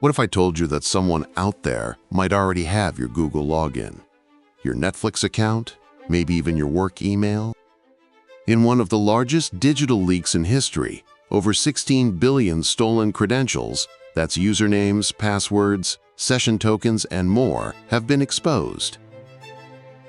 What if I told you that someone out there might already have your Google login, your Netflix account, maybe even your work email? In one of the largest digital leaks in history, over 16 billion stolen credentials, that's usernames, passwords, session tokens, and more, have been exposed.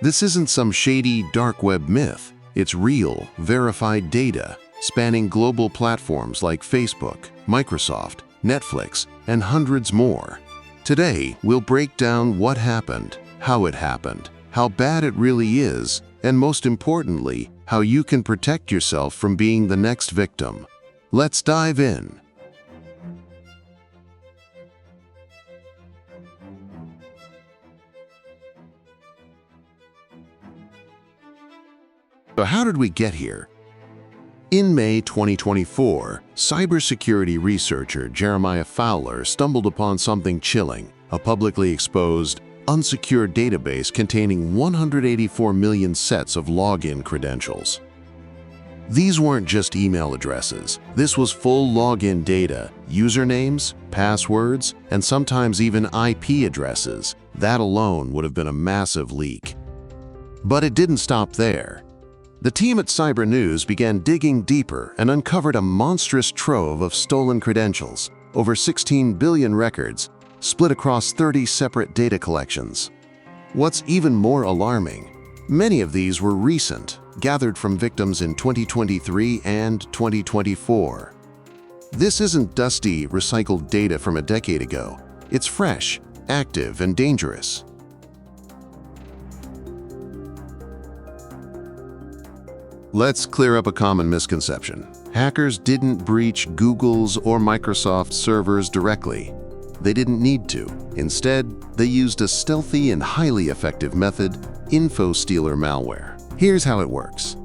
This isn't some shady dark web myth. It's real, verified data spanning global platforms like Facebook, Microsoft, Netflix, and hundreds more. Today, we'll break down what happened, how bad it really is, and most importantly, how you can protect yourself from being the next victim. Let's dive in. So how did we get here? In May 2024, cybersecurity researcher Jeremiah Fowler stumbled upon something chilling, a publicly exposed, unsecured database containing 184 million sets of login credentials. These weren't just email addresses. This was full login data, usernames, passwords, and sometimes even IP addresses. That alone would have been a massive leak. But it didn't stop there. The team at Cyber News began digging deeper and uncovered a monstrous trove of stolen credentials, over 16 billion records, split across 30 separate data collections. What's even more alarming, many of these were recent, gathered from victims in 2023 and 2024. This isn't dusty, recycled data from a decade ago. It's fresh, active, and dangerous. Let's clear up a common misconception. Hackers didn't breach Google's or Microsoft's servers directly. They didn't need to. Instead, they used a stealthy and highly effective method, InfoStealer malware. Here's how it works.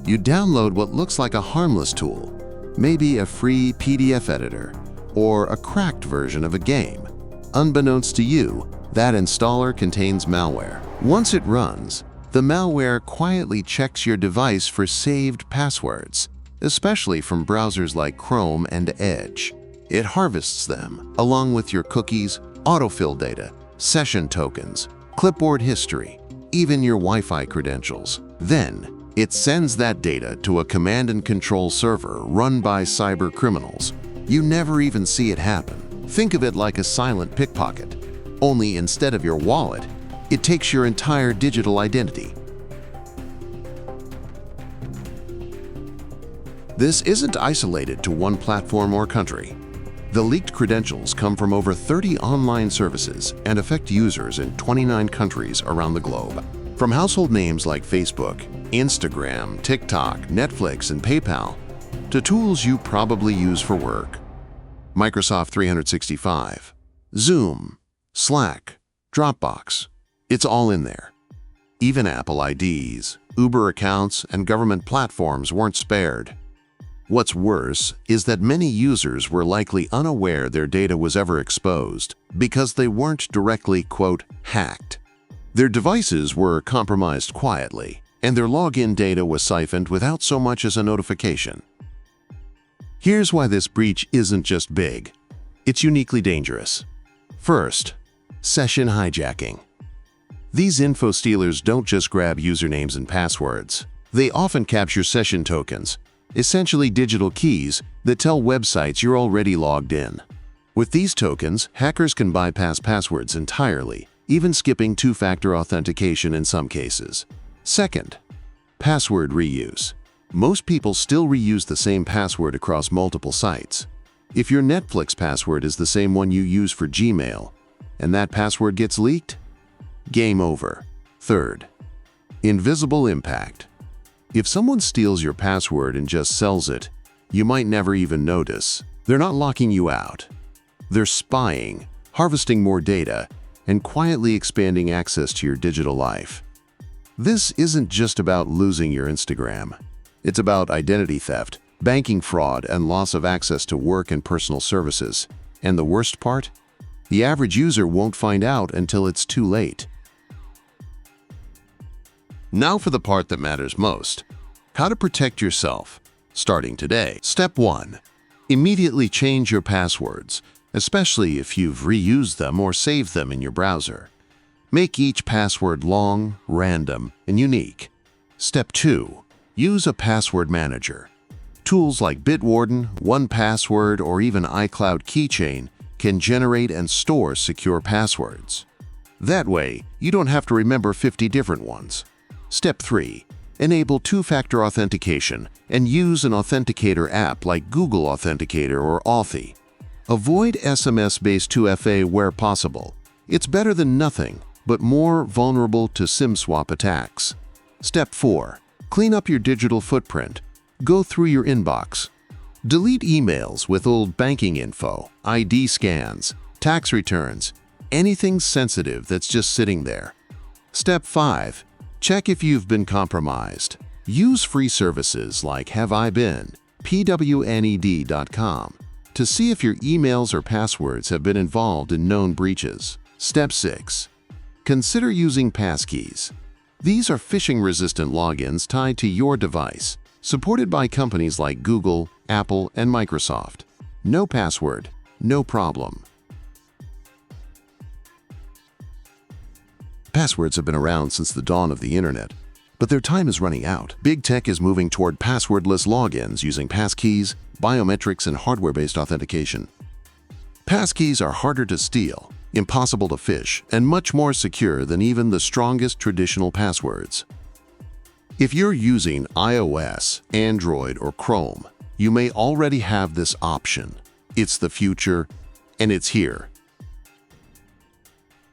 You download what looks like a harmless tool, maybe a free PDF editor, or a cracked version of a game. Unbeknownst to you, that installer contains malware. Once it runs, the malware quietly checks your device for saved passwords, especially from browsers like Chrome and Edge. It harvests them, along with your cookies, autofill data, session tokens, clipboard history, even your Wi-Fi credentials. Then, it sends that data to a command and control server run by cyber criminals. You never even see it happen. Think of it like a silent pickpocket, only instead of your wallet, it takes your entire digital identity. This isn't isolated to one platform or country. The leaked credentials come from over 30 online services and affect users in 29 countries around the globe. From household names like Facebook, Instagram, TikTok, Netflix, and PayPal, to tools you probably use for work. Microsoft 365, Zoom, Slack, Dropbox. It's all in there. Even Apple IDs, Uber accounts, and government platforms weren't spared. What's worse is that many users were likely unaware their data was ever exposed because they weren't directly, quote, hacked. Their devices were compromised quietly, and their login data was siphoned without so much as a notification. Here's why this breach isn't just big. It's uniquely dangerous. First, session hijacking. These info stealers don't just grab usernames and passwords. They often capture session tokens, essentially digital keys that tell websites you're already logged in. With these tokens, hackers can bypass passwords entirely, even skipping two-factor authentication in some cases. Second, password reuse. Most people still reuse the same password across multiple sites. If your Netflix password is the same one you use for Gmail, and that password gets leaked, game over. Third, invisible impact. If someone steals your password and just sells it, you might never even notice. They're not locking you out. They're spying, harvesting more data, and quietly expanding access to your digital life. This isn't just about losing your Instagram. It's about identity theft, banking fraud, and loss of access to work and personal services. And the worst part? The average user won't find out until it's too late. Now for the part that matters most. How to protect yourself, starting today. Step 1. Immediately change your passwords. especially if you've reused them or saved them in your browser. Make each password long, random, and unique. Step 2. Use a password manager. Tools like Bitwarden, 1Password, or even iCloud Keychain can generate and store secure passwords. That way, you don't have to remember 50 different ones. Step 3. Enable two-factor authentication and use an authenticator app like Google Authenticator or Authy. Avoid SMS-based 2FA where possible. It's better than nothing, but more vulnerable to SIM swap attacks. Step 4. Clean up your digital footprint. Go through your inbox. Delete emails with old banking info, ID scans, tax returns, anything sensitive that's just sitting there. Step 5. Check if you've been compromised. Use free services like Have I Been, pwned.com, to see if your emails or passwords have been involved in known breaches. Step 6. Consider using passkeys. These are phishing-resistant logins tied to your device, supported by companies like Google, Apple, and Microsoft. No password, no problem. Passwords have been around since the dawn of the internet, but their time is running out. Big tech is moving toward passwordless logins using passkeys, biometrics, and hardware-based authentication. Passkeys are harder to steal, impossible to phish, and much more secure than even the strongest traditional passwords. If you're using iOS, Android, or Chrome, you may already have this option. It's the future, and it's here.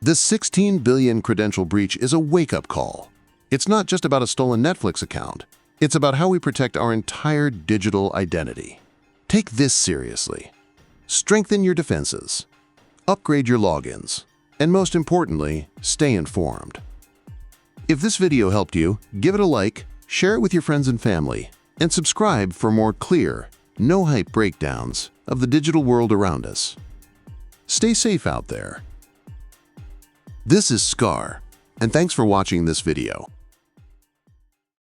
This 16 billion credential breach is a wake-up call. It's not just about a stolen Netflix account. It's about how we protect our entire digital identity. Take this seriously. Strengthen your defenses. Upgrade your logins. And most importantly, stay informed. If this video helped you, give it a like, share it with your friends and family, and subscribe for more clear, no-hype breakdowns of the digital world around us. Stay safe out there. This is Scar, and thanks for watching this video.